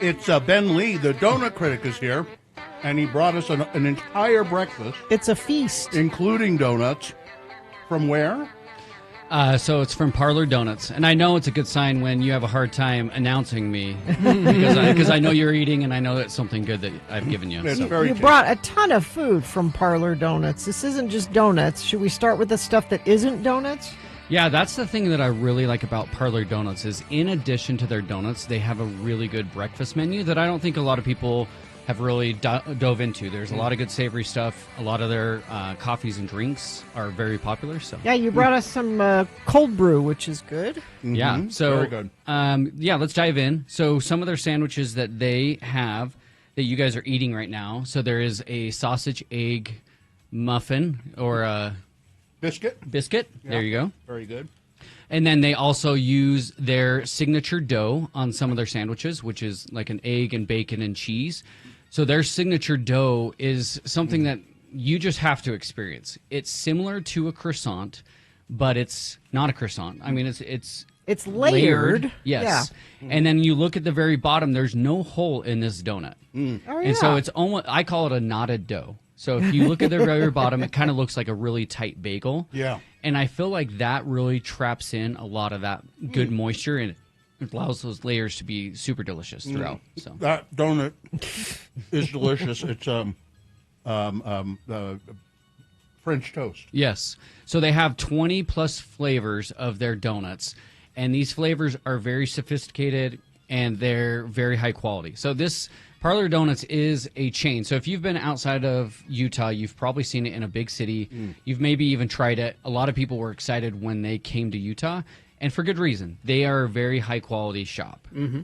It's Ben Lee, the donut critic, is here, and he brought us an entire breakfast. It's a feast, including donuts. From where? So it's from Parlor Doughnuts, and I know it's a good sign when you have a hard time announcing me because I know you're eating, and I know it's something good that I've given you. It's so. very You tasty. brought a ton of food from Parlor Doughnuts. This isn't just donuts. Should we start with the stuff that isn't donuts? Yeah, that's the thing that I really like about Parlor Doughnuts is in addition to their donuts, they have a really good breakfast menu that I don't think a lot of people have really dove into. There's a lot of good savory stuff. A lot of their coffees and drinks are very popular. So Yeah, you brought us some cold brew, which is good. Mm-hmm. yeah, so very good. Yeah, let's dive in. So some of their sandwiches that they have that you guys are eating right now. So there is a sausage egg muffin or a Biscuit. biscuit. Yeah. There you go. Very good. And then they also use their signature dough on some of their sandwiches, which is like an egg and bacon and cheese. So their signature dough is something that you just have to experience. It's similar to a croissant, but it's not a croissant. I mean, it's layered. Yes. Yeah. And then you look at the very bottom, there's no hole in this donut. Oh, yeah. And so it's almost, I call it a knotted dough. So if you look at the very bottom, it kind of looks like a really tight bagel. Yeah. And I feel like that really traps in a lot of that good moisture and it allows those layers to be super delicious throughout. So That donut is delicious. It's French toast. yes. So they have 20 plus flavors of their donuts. And these flavors are very sophisticated and they're very high quality. So this Parlor Doughnuts is a chain. So if you've been outside of Utah, you've probably seen it in a big city. You've maybe even tried it. A lot of people were excited when they came to Utah, and for good reason. They are a very high quality shop. Mm-hmm.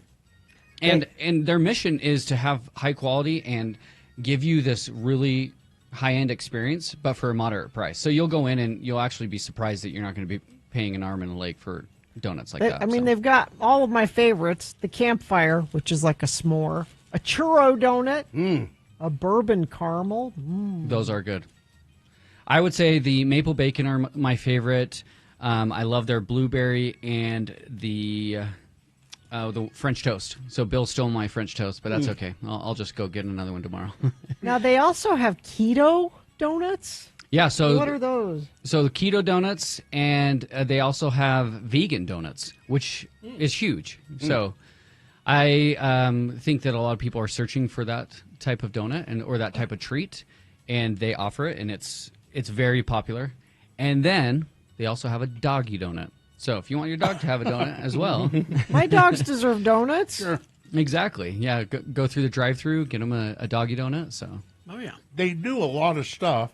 And their mission is to have high quality and give you this really high-end experience, but for a moderate price. So you'll go in and you'll actually be surprised that you're not going to be paying an arm and a leg for donuts like that. I mean, so. they've got all of my favorites. The campfire, which is like a s'more. A churro donut. A bourbon caramel. Those are good. I would say the maple bacon are my favorite. I love their blueberry and the French toast. So Bill stole my French toast, but that's okay. I'll just go get another one tomorrow. Now, they also have keto donuts. Yeah. So What are those? So the keto donuts, and they also have vegan donuts, which is huge. So I think that a lot of people are searching for that type of donut or that type of treat, and they offer it, and it's very popular. And then they also have a doggy donut. So if you want your dog to have a donut as well. My dogs deserve donuts. Sure. Exactly. Yeah, go through the drive-thru, get them a doggy donut. So. Oh, yeah. They do a lot of stuff.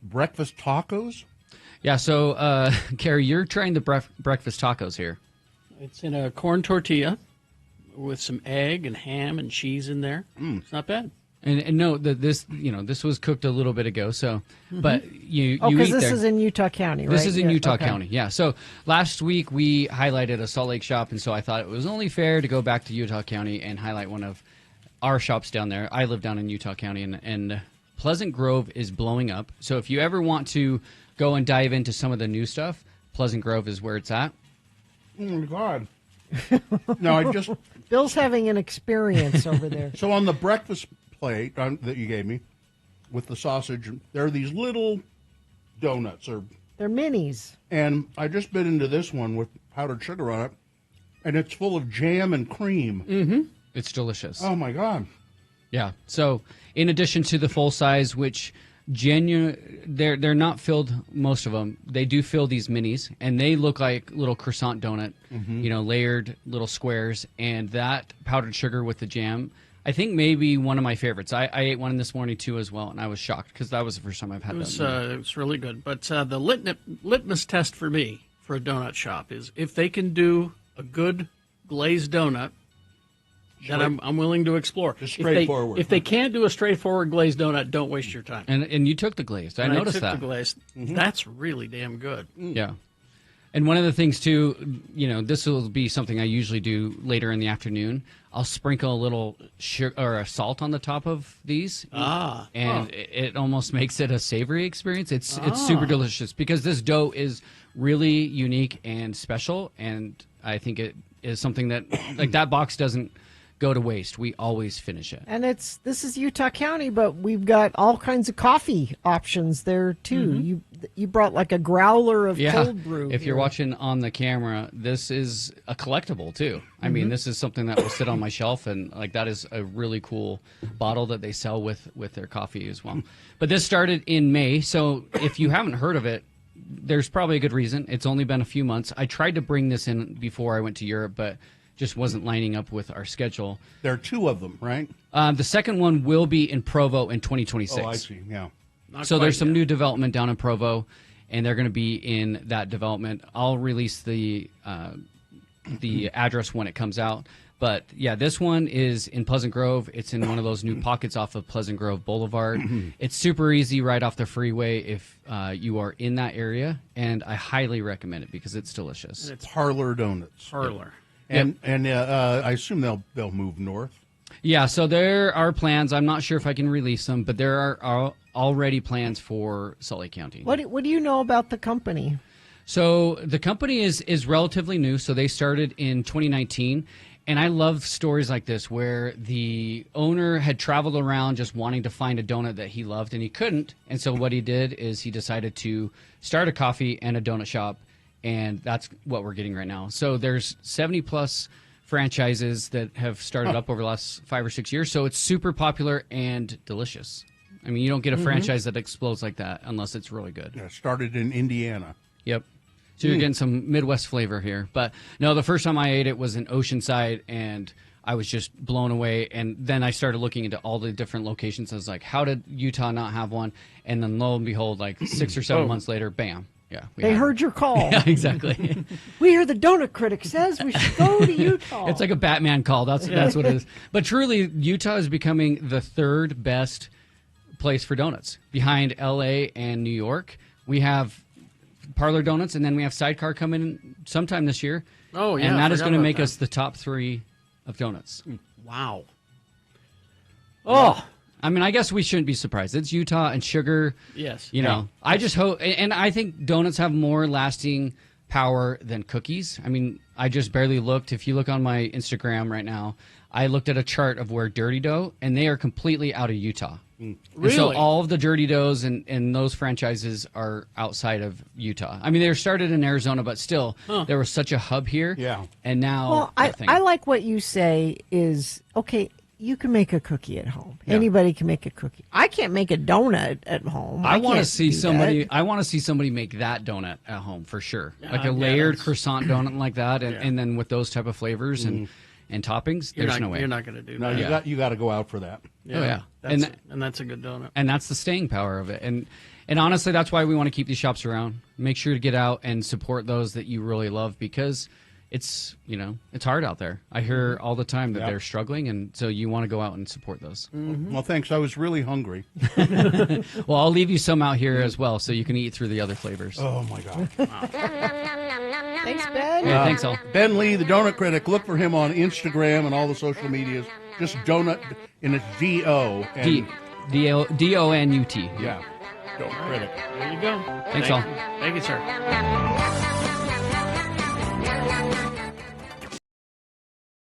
Breakfast tacos? Yeah, so, Carrie, you're trying the breakfast tacos here. It's in a corn tortilla with some egg and ham and cheese in there. It's not bad. And no, this was cooked a little bit ago. So, but you because eat this there. is in Utah County, right? This is in Yeah, Utah okay. County, yeah. So last week we highlighted a Salt Lake shop, and so I thought it was only fair to go back to Utah County and highlight one of our shops down there. I live down in Utah County, and Pleasant Grove is blowing up. So if you ever want to go and dive into some of the new stuff, Pleasant Grove is where it's at. Oh, my God. No, I just... Bill's having an experience over there. So on the breakfast plate that you gave me with the sausage, there are these little donuts, They're minis. and I just bit into this one with powdered sugar on it, and it's full of jam and cream. It's delicious. Oh, my God. Yeah. So in addition to the full size, which they're not filled, most of them, they do fill these minis, and they look like little croissant donut, layered little squares, and that powdered sugar with the jam, I think maybe one of my favorites. I ate one this morning too as well, and I was shocked because that was the first time I've had that. It was really good. But the litmus test for me for a donut shop is if they can do a good glazed donut, then I'm willing to explore. Just straightforward. If they can't do a straightforward glazed donut, don't waste your time. And you took the glazed. I And noticed took that. the glazed. That's really damn good. Yeah. And one of the things too, this will be something I usually do later in the afternoon. I'll sprinkle a little sugar or a salt on the top of these, and it almost makes it a savory experience. It's super delicious because this dough is really unique and special, and I think it is something that like that box doesn't go to waste. We always finish it. And this is Utah County, but we've got all kinds of coffee options there too. You brought like a growler of cold brew. If you're watching on the camera, this is a collectible too. I mean, this is something that will sit on my shelf, and like that is a really cool bottle that they sell with their coffee as well. But this started in May, so if you haven't heard of it, there's probably a good reason. It's only been a few months. I tried to bring this in before I went to Europe, but just wasn't lining up with our schedule. There are two of them, right? The second one will be in Provo in 2026. Oh, I see. Yeah. So there's some new development down in Provo, and they're going to be in that development. I'll release the address when it comes out. But yeah, this one is in Pleasant Grove. It's in one of those new pockets off of Pleasant Grove Boulevard. It's super easy right off the freeway if you are in that area, and I highly recommend it because it's delicious. It's Parlor Doughnuts. Parlor. And I assume they'll move north. Yeah, so there are plans. I'm not sure if I can release them, but there are already plans for Salt Lake County. What do you know about the company? So the company is relatively new. So they started in 2019. And I love stories like this where the owner had traveled around just wanting to find a donut that he loved, and he couldn't. And so what he did is he decided to start a coffee and a donut shop, and that's what we're getting right now. So there's 70-plus franchises that have started up over the last 5 or 6 years. So it's super popular and delicious. I mean, you don't get a franchise that explodes like that unless it's really good. Yeah, started in Indiana. Yep. So you're getting some Midwest flavor here. But no, the first time I ate it was in Oceanside, and I was just blown away. And then I started looking into all the different locations. I was like, how did Utah not have one? And then lo and behold, like 6 or 7 months later, bam. Yeah, They heard your call. Yeah, exactly. We hear the donut critic says we should go to Utah. It's like a Batman call. That's what it is. But truly, Utah is becoming the third best place for donuts behind L.A. and New York. We have Parlor Doughnuts, and then we have Sidecar coming in sometime this year. Oh, yeah. And that is going to make us the top 3 of donuts. Wow. Oh. I mean, I guess we shouldn't be surprised. It's Utah and sugar. Yes. You know, I just hope, and I think donuts have more lasting power than cookies. I mean, I just barely looked. If you look on my Instagram right now, I looked at a chart of where Dirty Dough, and they are completely out of Utah. Really? And so all of the Dirty Doughs and those franchises are outside of Utah. I mean, they were started in Arizona, but still, there was such a hub here. Yeah. And now, Well, I like what you say is, okay, you can make a cookie at home. Yeah. Anybody can make a cookie. I can't make a donut at home. I want to can't see do somebody. that. I want to see somebody make that donut at home for sure, Yeah, like a yeah, layered that's- croissant donut like that, and then with those type of flavors and toppings. You're There's not, no way. You're not going to do No, that. you got to go out for that. Oh, yeah. That's, And and that's a good donut. And that's the staying power of it. And honestly, that's why we want to keep these shops around. Make sure to get out and support those that you really love because it's it's hard out there. I hear all the time that they're struggling, and so you want to go out and support those. Well, thanks. I was really hungry. Well, I'll leave you some out here as well, so you can eat through the other flavors. Oh my God. Thanks, Ben. Yeah, thanks all. Ben Lee, the Donut Critic. Look for him on Instagram and all the social medias. Just Donut, and it's D-O. and- Donut. Yeah. Donut Critic. There you go. Thank all. you. Thank you, sir.